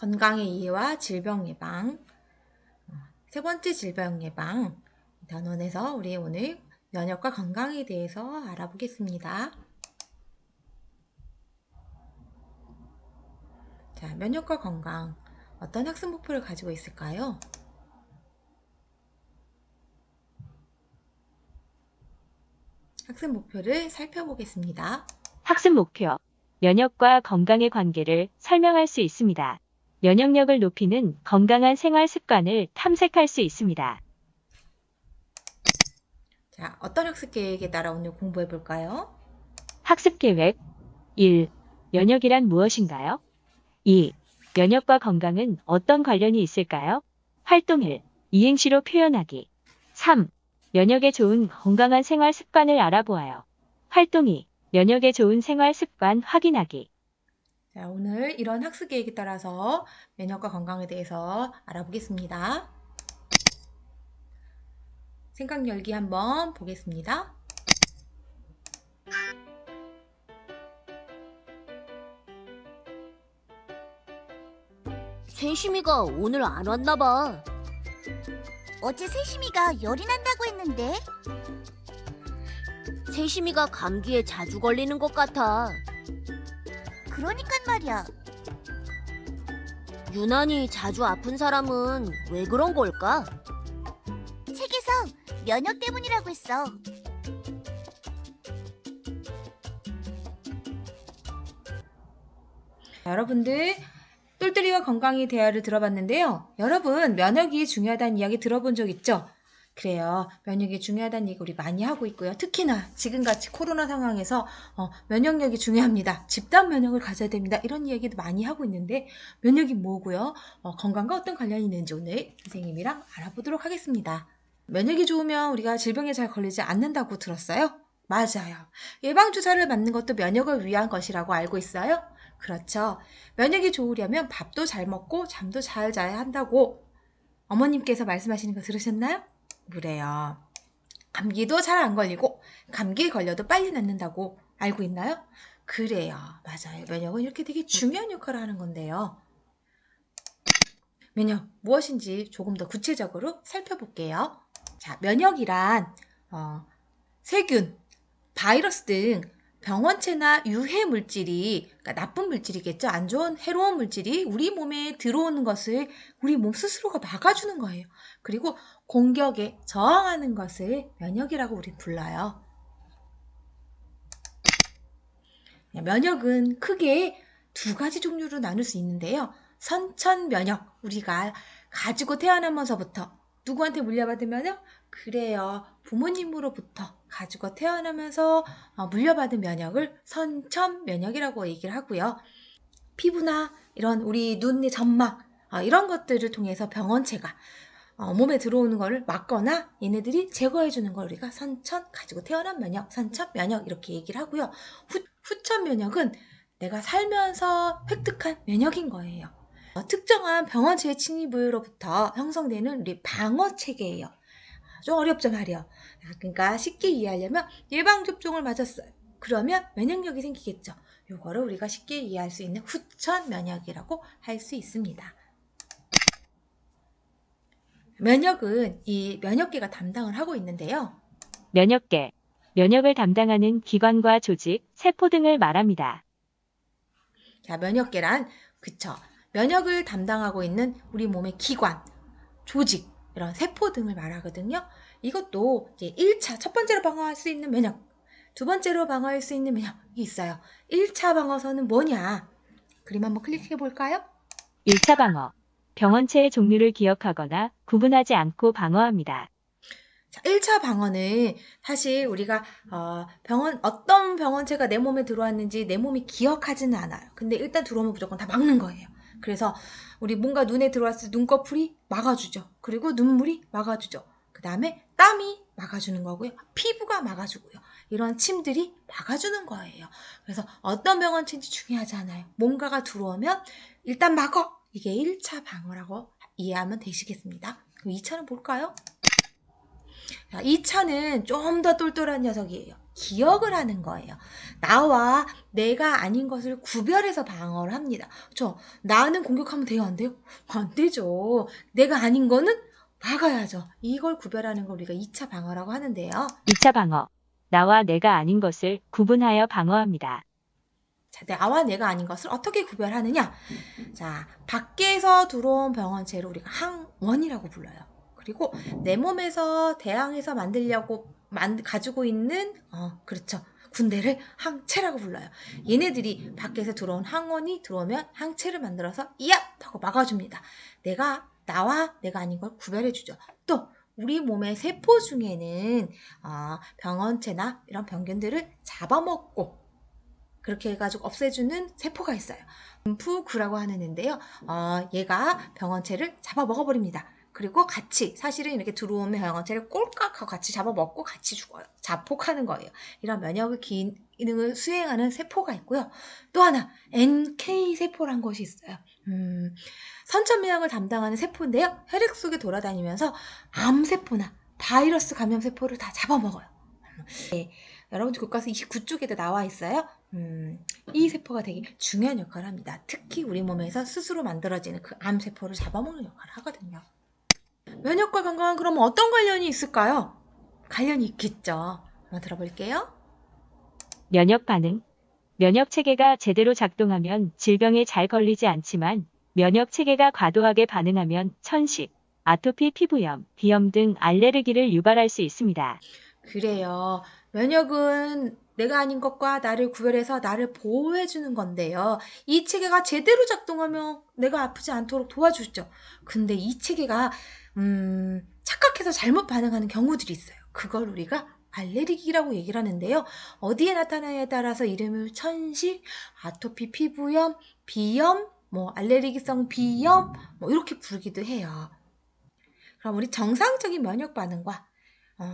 건강의 이해와 질병 예방. 세 번째 질병 예방 단원에서 우리 오늘 면역과 건강에 대해서 알아보겠습니다. 자, 면역과 건강. 어떤 학습 목표를 가지고 있을까요? 학습 목표를 살펴보겠습니다. 학습 목표. 면역과 건강의 관계를 설명할 수 있습니다. 면역력을 높이는 건강한 생활 습관을 탐색할 수 있습니다. 자, 어떤 학습 계획에 따라 오늘 공부해 볼까요? 학습 계획 1. 면역이란 무엇인가요? 2. 면역과 건강은 어떤 관련이 있을까요? 활동 1. 이행시로 표현하기. 3. 면역에 좋은 건강한 생활 습관을 알아보아요. 활동 2. 면역에 좋은 생활 습관 확인하기. 자, 오늘 이런 학습 계획에 따라서 면역과 건강에 대해서 알아보겠습니다. 생각 열기 한번 보겠습니다. 세심이가 오늘 안 왔나 봐. 어제 세심이가 열이 난다고 했는데 세심이가 감기에 자주 걸리는 것 같아. 그러니깐 말이야. 유난히 자주 아픈 사람은 왜 그런 걸까? 책에서 면역 때문이라고 했어. 여러분들 똘똘이와 건강의 대화를 들어봤는데요. 여러분 면역이 중요하다는 이야기 들어본 적 있죠? 그래요. 면역이 중요하다는 얘기 우리 많이 하고 있고요. 특히나 지금같이 코로나 상황에서 면역력이 중요합니다. 집단 면역을 가져야 됩니다. 이런 이야기도 많이 하고 있는데 면역이 뭐고요? 건강과 어떤 관련이 있는지 오늘 선생님이랑 알아보도록 하겠습니다. 면역이 좋으면 우리가 질병에 잘 걸리지 않는다고 들었어요? 맞아요. 예방주사를 맞는 것도 면역을 위한 것이라고 알고 있어요? 그렇죠. 면역이 좋으려면 밥도 잘 먹고 잠도 잘 자야 한다고 어머님께서 말씀하시는 거 들으셨나요? 그래요. 감기도 잘 안 걸리고 감기에 걸려도 빨리 낫는다고 알고 있나요? 그래요. 맞아요. 면역은 이렇게 되게 중요한 역할을 하는 건데요. 면역 무엇인지 조금 더 구체적으로 살펴볼게요. 자, 면역이란 세균, 바이러스 등 병원체나 유해 물질이, 그러니까 나쁜 물질이겠죠. 안 좋은 해로운 물질이 우리 몸에 들어오는 것을 우리 몸 스스로가 막아주는 거예요. 그리고 공격에 저항하는 것을 면역이라고 우리 불러요. 면역은 크게 두 가지 종류로 나눌 수 있는데요. 선천 면역, 우리가 가지고 태어나면서부터 누구한테 물려받은 면역? 그래요. 부모님으로부터 가지고 태어나면서 물려받은 면역을 선천 면역이라고 얘기를 하고요. 피부나 이런 우리 눈의 점막 이런 것들을 통해서 병원체가 몸에 들어오는 거를 막거나 얘네들이 제거해주는 걸 우리가 선천, 가지고 태어난 면역, 선천 면역 이렇게 얘기를 하고요. 후천 면역은 내가 살면서 획득한 면역인 거예요. 특정한 병원체의 침입으로부터 형성되는 우리 방어체계예요. 좀 어렵죠 말이요. 그러니까 쉽게 이해하려면 예방접종을 맞았어요. 그러면 면역력이 생기겠죠. 요거를 우리가 쉽게 이해할 수 있는 후천 면역이라고 할 수 있습니다. 면역은 이 면역계가 담당을 하고 있는데요. 면역계. 면역을 담당하는 기관과 조직, 세포 등을 말합니다. 자, 면역계란, 그쵸. 면역을 담당하고 있는 우리 몸의 기관, 조직, 이런 세포 등을 말하거든요. 이것도 이제 1차, 첫 번째로 방어할 수 있는 면역, 두 번째로 방어할 수 있는 면역이 있어요. 1차 방어선은 뭐냐? 그림 한번 클릭해 볼까요? 1차 방어. 병원체의 종류를 기억하거나 구분하지 않고 방어합니다. 자, 1차 방어는 사실 우리가 어떤 병원체가 내 몸에 들어왔는지 내 몸이 기억하지는 않아요. 근데 일단 들어오면 무조건 다 막는 거예요. 그래서 우리 뭔가 눈에 들어왔을 때 눈꺼풀이 막아주죠. 그리고 눈물이 막아주죠. 그 다음에 땀이 막아주는 거고요. 피부가 막아주고요. 이런 침들이 막아주는 거예요. 그래서 어떤 병원체인지 중요하지 않아요. 뭔가가 들어오면 일단 막어! 이게 1차 방어라고 이해하면 되시겠습니다. 그럼 2차는 볼까요? 자, 2차는 좀 더 똘똘한 녀석이에요. 기억을 하는 거예요. 나와 내가 아닌 것을 구별해서 방어를 합니다. 나는 공격하면 돼요, 안 돼요? 안 되죠. 내가 아닌 거는 막아야죠. 이걸 구별하는 걸 우리가 2차 방어라고 하는데요. 2차 방어. 나와 내가 아닌 것을 구분하여 방어합니다. 자, 나와 내가 아닌 것을 어떻게 구별하느냐? 자, 밖에서 들어온 병원체를 우리가 항원이라고 불러요. 그리고 내 몸에서 대항해서 만들려고 가지고 있는 그렇죠. 군대를 항체라고 불러요. 얘네들이 밖에서 들어온 항원이 들어오면 항체를 만들어서 이야! 하고 막아줍니다. 나와 내가 아닌 걸 구별해주죠. 또 우리 몸의 세포 중에는 병원체나 이런 병균들을 잡아먹고 그렇게 해가지고 없애주는 세포가 있어요. 림프구라고 하는 애인데요. 얘가 병원체를 잡아 먹어버립니다. 그리고 같이 사실은 이렇게 들어오면 병원체를 꼴깍하고 같이 잡아먹고 같이 죽어요. 자폭하는 거예요. 이런 면역 기능을 수행하는 세포가 있고요. 또 하나 NK 세포란 것이 있어요. 선천면역을 담당하는 세포인데요. 혈액 속에 돌아다니면서 암세포나 바이러스 감염 세포를 다 잡아먹어요. 네, 여러분들 교과서 29쪽에도 나와 있어요. 이 세포가 되게 중요한 역할을 합니다. 특히 우리 몸에서 스스로 만들어지는 그 암세포를 잡아먹는 역할을 하거든요. 면역과 건강은 그러면 어떤 관련이 있을까요? 관련이 있겠죠. 한번 들어볼게요. 면역 반응. 면역 체계가 제대로 작동하면 질병에 잘 걸리지 않지만 면역 체계가 과도하게 반응하면 천식, 아토피 피부염, 비염 등 알레르기를 유발할 수 있습니다. 그래요. 면역은 내가 아닌 것과 나를 구별해서 나를 보호해주는 건데요. 이 체계가 제대로 작동하면 내가 아프지 않도록 도와주죠. 근데 이 체계가 착각해서 잘못 반응하는 경우들이 있어요. 그걸 우리가 알레르기라고 얘기를 하는데요. 어디에 나타나냐에 따라서 이름을 천식, 아토피 피부염, 비염, 알레르기성 비염 이렇게 부르기도 해요. 그럼 우리 정상적인 면역 반응과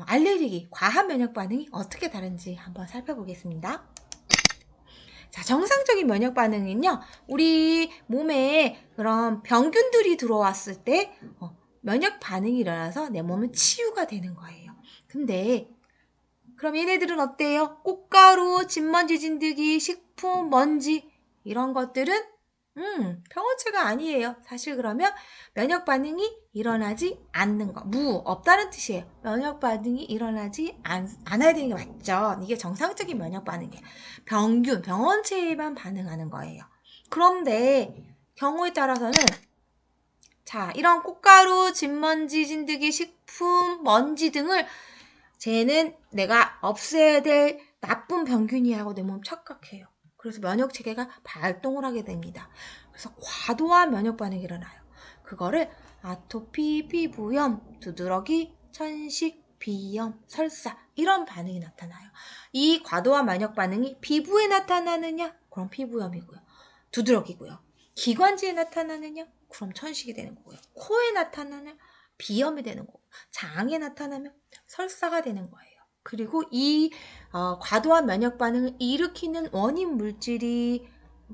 알레르기, 과한 면역 반응이 어떻게 다른지 한번 살펴보겠습니다. 자, 정상적인 면역 반응은요, 우리 몸에 그런 병균들이 들어왔을 때 면역 반응이 일어나서 내 몸은 치유가 되는 거예요. 근데 그럼 얘네들은 어때요? 꽃가루, 진먼지 진드기, 식품, 먼지 이런 것들은 병원체가 아니에요. 사실 그러면 면역 반응이 일어나지 않는 거, 없다는 뜻이에요. 면역 반응이 일어나지 않아야 되는 게 맞죠. 이게 정상적인 면역 반응이에요. 병균, 병원체에만 반응하는 거예요. 그런데 경우에 따라서는 자, 이런 꽃가루, 진먼지, 진드기, 식품, 먼지 등을 쟤는 내가 없애야 될 나쁜 병균이야 하고 내 몸 착각해요. 그래서 면역 체계가 발동을 하게 됩니다. 그래서 과도한 면역 반응이 일어나요. 그거를 아토피, 피부염, 두드러기, 천식, 비염, 설사 이런 반응이 나타나요. 이 과도한 면역 반응이 피부에 나타나느냐? 그럼 피부염이고요. 두드러기고요. 기관지에 나타나느냐? 그럼 천식이 되는 거고요. 코에 나타나면 비염이 되는 거고 장에 나타나면 설사가 되는 거예요. 그리고 이 과도한 면역 반응을 일으키는 원인 물질이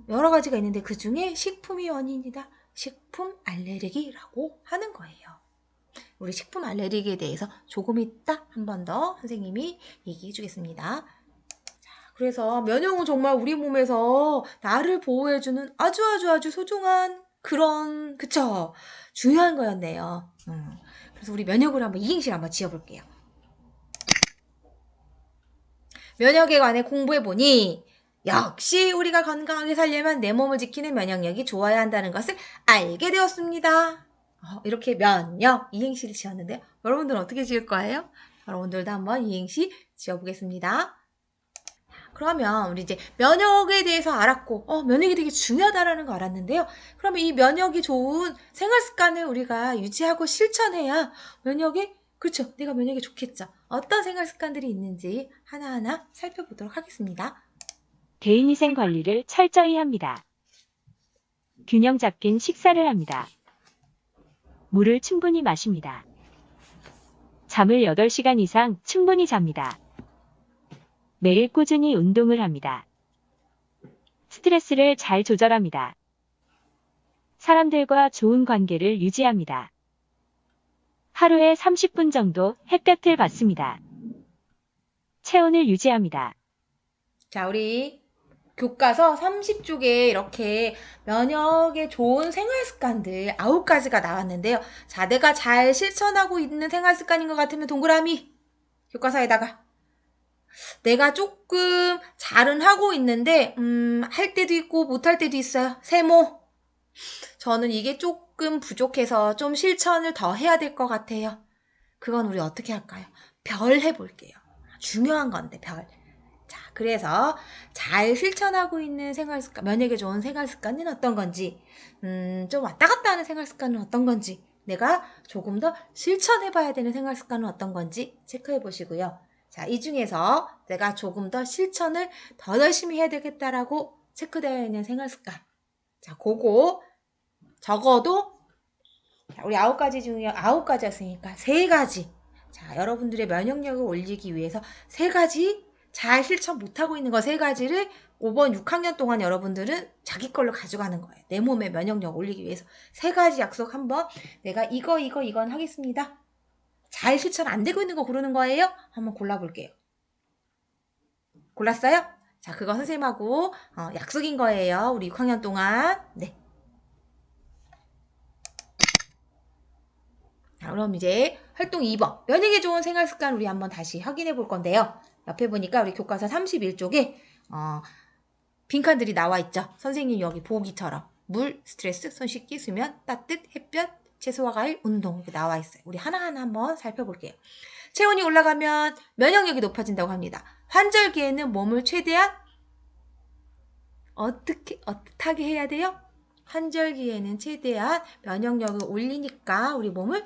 여러 가지가 있는데 그 중에 식품이 원인이다. 식품 알레르기라고 하는 거예요. 우리 식품 알레르기에 대해서 조금 이따 한 번 더 선생님이 얘기해 주겠습니다. 그래서 면역은 정말 우리 몸에서 나를 보호해주는 아주 소중한 그런 그쵸? 중요한 거였네요. 그래서 우리 면역으로 한번 이행시를 한번 지어볼게요. 면역에 관해 공부해보니 역시 우리가 건강하게 살려면 내 몸을 지키는 면역력이 좋아야 한다는 것을 알게 되었습니다. 이렇게 면역 이행시를 지었는데요. 여러분들은 어떻게 지을 거예요? 여러분들도 한번 이행시 지어보겠습니다. 그러면 우리 이제 면역에 대해서 알았고 면역이 되게 중요하다라는 거 알았는데요. 그러면 이 면역이 좋은 생활 습관을 우리가 유지하고 실천해야 그렇죠. 내가 면역이 좋겠죠. 어떤 생활 습관들이 있는지 하나하나 살펴보도록 하겠습니다. 개인위생 관리를 철저히 합니다. 균형 잡힌 식사를 합니다. 물을 충분히 마십니다. 잠을 8시간 이상 충분히 잡니다. 매일 꾸준히 운동을 합니다. 스트레스를 잘 조절합니다. 사람들과 좋은 관계를 유지합니다. 하루에 30분 정도 햇볕을 받습니다. 체온을 유지합니다. 자, 우리 교과서 30쪽에 이렇게 면역에 좋은 생활 습관들 9가지가 나왔는데요. 자, 내가 잘 실천하고 있는 생활 습관인 것 같으면 동그라미. 교과서에다가 내가 조금 잘은 하고 있는데 할 때도 있고 못할 때도 있어요. 세모. 저는 이게 조금 부족해서 좀 실천을 더 해야 될 것 같아요. 그건 우리 어떻게 할까요? 별 해볼게요. 중요한 건데 별. 자, 그래서 잘 실천하고 있는 생활 습관, 면역에 좋은 생활 습관은 어떤 건지, 좀 왔다 갔다 하는 생활 습관은 어떤 건지, 내가 조금 더 실천해봐야 되는 생활 습관은 어떤 건지 체크해 보시고요. 자, 이 중에서 내가 조금 더 실천을 더 열심히 해야 되겠다라고 체크되어 있는 생활 습관. 자, 그거 적어도 자, 우리 9가지 중에 9가지였으니까 3가지. 자, 여러분들의 면역력을 올리기 위해서 3가지 잘 실천 못하고 있는 거 3가지를 5번 6학년 동안 여러분들은 자기 걸로 가져가는 거예요. 내 몸의 면역력 올리기 위해서 3가지 약속 한번 내가 이건 하겠습니다. 잘 실천 안 되고 있는 거 고르는 거예요. 한번 골라볼게요. 골랐어요? 자, 그거 선생님하고 약속인 거예요. 우리 6학년 동안. 네. 자, 그럼 이제 활동 2번. 면역에 좋은 생활 습관 우리 한번 다시 확인해 볼 건데요. 옆에 보니까 우리 교과서 31쪽에 빈칸들이 나와 있죠. 선생님 여기 보기처럼 물, 스트레스, 손 씻기, 수면, 따뜻, 햇볕, 채소와 과일, 운동 이렇게 나와 있어요. 우리 하나하나 한번 살펴볼게요. 체온이 올라가면 면역력이 높아진다고 합니다. 환절기에는 몸을 최대한 어떻게 해야 돼요? 환절기에는 최대한 면역력을 올리니까 우리 몸을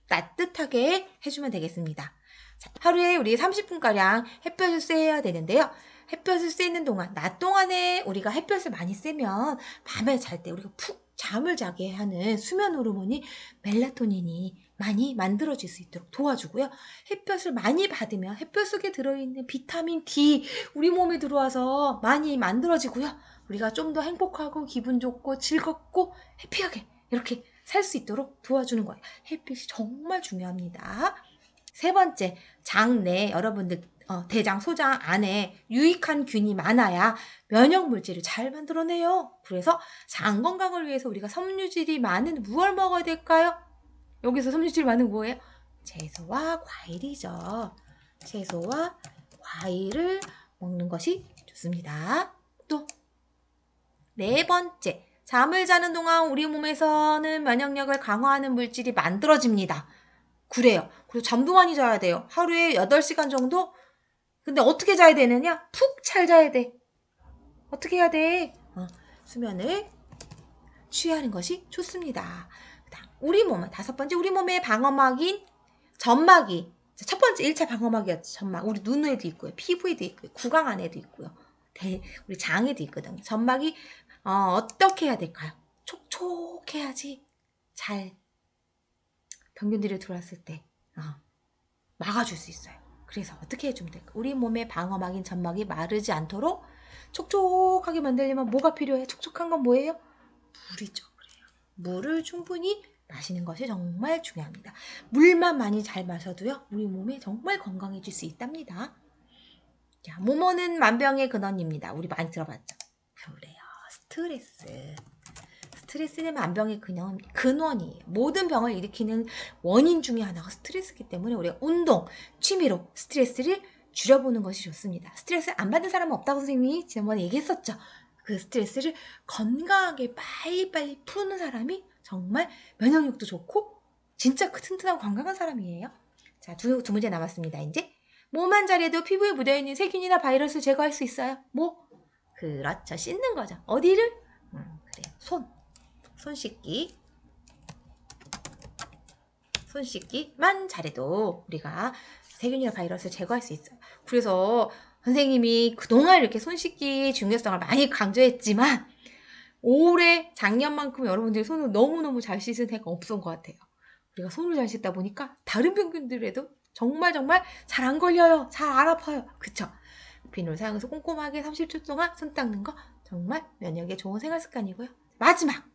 따뜻하게 해주면 되겠습니다. 자, 하루에 우리 30분가량 햇볕을 쐬야 되는데요. 햇볕을 쐬는 동안, 낮 동안에 우리가 햇볕을 많이 쐬면 밤에 잘 때 우리가 푹 잠을 자게 하는 수면 호르몬이 멜라토닌이 많이 만들어질 수 있도록 도와주고요. 햇볕을 많이 받으면 햇볕 속에 들어있는 비타민 D 우리 몸에 들어와서 많이 만들어지고요. 우리가 좀 더 행복하고 기분 좋고 즐겁고 해피하게 이렇게 살 수 있도록 도와주는 거예요. 햇빛이 정말 중요합니다. 3번째, 장내 여러분들 대장, 소장 안에 유익한 균이 많아야 면역 물질을 잘 만들어내요. 그래서 장 건강을 위해서 우리가 섬유질이 많은 무엇을 먹어야 될까요? 여기서 섬유질 많은 뭐예요? 채소와 과일이죠. 채소와 과일을 먹는 것이 좋습니다. 또 4번째, 잠을 자는 동안 우리 몸에서는 면역력을 강화하는 물질이 만들어집니다. 그래요. 그리고 잠도 많이 자야 돼요. 하루에 8시간 정도? 근데 어떻게 자야 되느냐? 푹 잘 자야 돼. 어떻게 해야 돼? 수면을 취하는 것이 좋습니다. 우리 몸은 5번째, 우리 몸의 방어막인 점막이 첫 번째 1차 방어막이었죠. 점막. 우리 눈에도 있고요. 피부에도 있고요. 구강 안에도 있고요. 우리 장에도 있거든요. 점막이 어떻게 해야 될까요? 촉촉해야지 잘 병균들이 들어왔을 때 막아줄 수 있어요. 그래서 어떻게 해주면 될까? 우리 몸의 방어막인 점막이 마르지 않도록 촉촉하게 만들려면 뭐가 필요해? 촉촉한 건 뭐예요? 물이죠. 그래요. 물을 충분히 마시는 것이 정말 중요합니다. 물만 많이 잘 마셔도요, 우리 몸에 정말 건강해질 수 있답니다. 자, 모모는 만병의 근원입니다. 우리 많이 들어봤죠? 그래요. 스트레스는 만병의 근원이에요. 모든 병을 일으키는 원인 중에 하나가 스트레스이기 때문에 우리가 운동, 취미로 스트레스를 줄여보는 것이 좋습니다. 스트레스 안 받는 사람은 없다고 선생님이 지난번에 얘기했었죠. 그 스트레스를 건강하게 빨리빨리 푸는 사람이 정말 면역력도 좋고 진짜 튼튼하고 건강한 사람이에요. 자, 두 문제 남았습니다. 이제 뭐만 잘해도 피부에 묻어있는 세균이나 바이러스를 제거할 수 있어요. 뭐? 그렇죠. 씻는 거죠. 어디를? 그래요. 손 씻기만 잘해도 우리가 세균이나 바이러스를 제거할 수 있어요. 그래서 선생님이 그동안 이렇게 손 씻기의 중요성을 많이 강조했지만 올해 작년만큼 여러분들이 손을 너무너무 잘 씻은 해가 없었던 것 같아요. 우리가 손을 잘 씻다 보니까 다른 병균들에도 정말 잘 안 걸려요. 잘 안 아파요. 그쵸? 비누를 사용해서 꼼꼼하게 30초 동안 손 닦는 거 정말 면역에 좋은 생활 습관이고요. 마지막!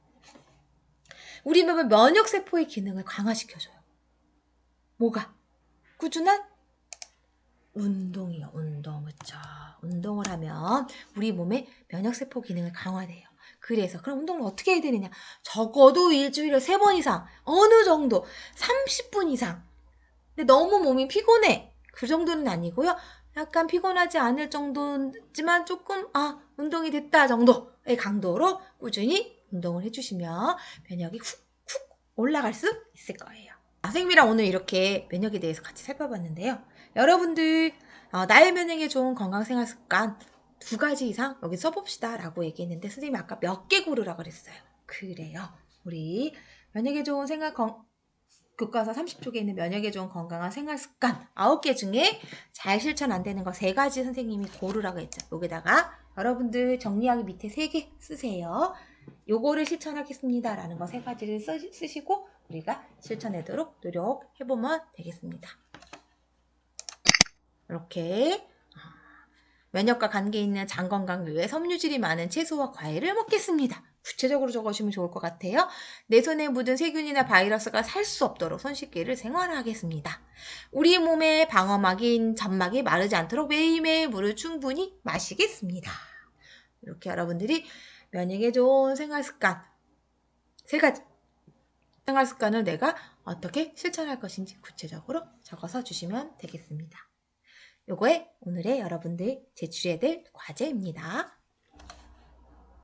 우리 몸의 면역세포의 기능을 강화시켜줘요. 뭐가? 꾸준한 운동이요. 운동. 그쵸. 운동을 하면 우리 몸의 면역세포 기능을 강화돼요. 그래서 그럼 운동을 어떻게 해야 되느냐? 적어도 일주일에 3번 이상, 어느 정도 30분 이상. 근데 너무 몸이 피곤해. 그 정도는 아니고요. 약간 피곤하지 않을 정도지만 조금 운동이 됐다 정도의 강도로 꾸준히 운동을 해주시면 면역이 훅훅 올라갈 수 있을 거예요. 선생님이랑 오늘 이렇게 면역에 대해서 같이 살펴봤는데요. 여러분들 나의 면역에 좋은 건강생활 습관 2가지 이상 여기 써봅시다 라고 얘기했는데 선생님이 아까 몇 개 고르라고 그랬어요. 그래요. 우리 면역에 좋은 교과서 30쪽에 있는 면역에 좋은 건강한 생활 습관 9개 중에 잘 실천 안 되는 거 3가지 선생님이 고르라고 했죠. 여기다가 여러분들 정리하기 밑에 3개 쓰세요. 요거를 실천하겠습니다 라는 거 3가지를 쓰시고 우리가 실천하도록 노력해보면 되겠습니다. 이렇게 면역과 관계 있는 장 건강을 위해 섬유질이 많은 채소와 과일을 먹겠습니다. 구체적으로 적으시면 좋을 것 같아요. 내 손에 묻은 세균이나 바이러스가 살 수 없도록 손 씻기를 생활화하겠습니다. 우리 몸의 방어막인 점막이 마르지 않도록 매일매일 물을 충분히 마시겠습니다. 이렇게 여러분들이 면역에 좋은 생활습관 3가지 생활습관을 내가 어떻게 실천할 것인지 구체적으로 적어서 주시면 되겠습니다. 요거에 오늘의 여러분들 제출해야 될 과제입니다.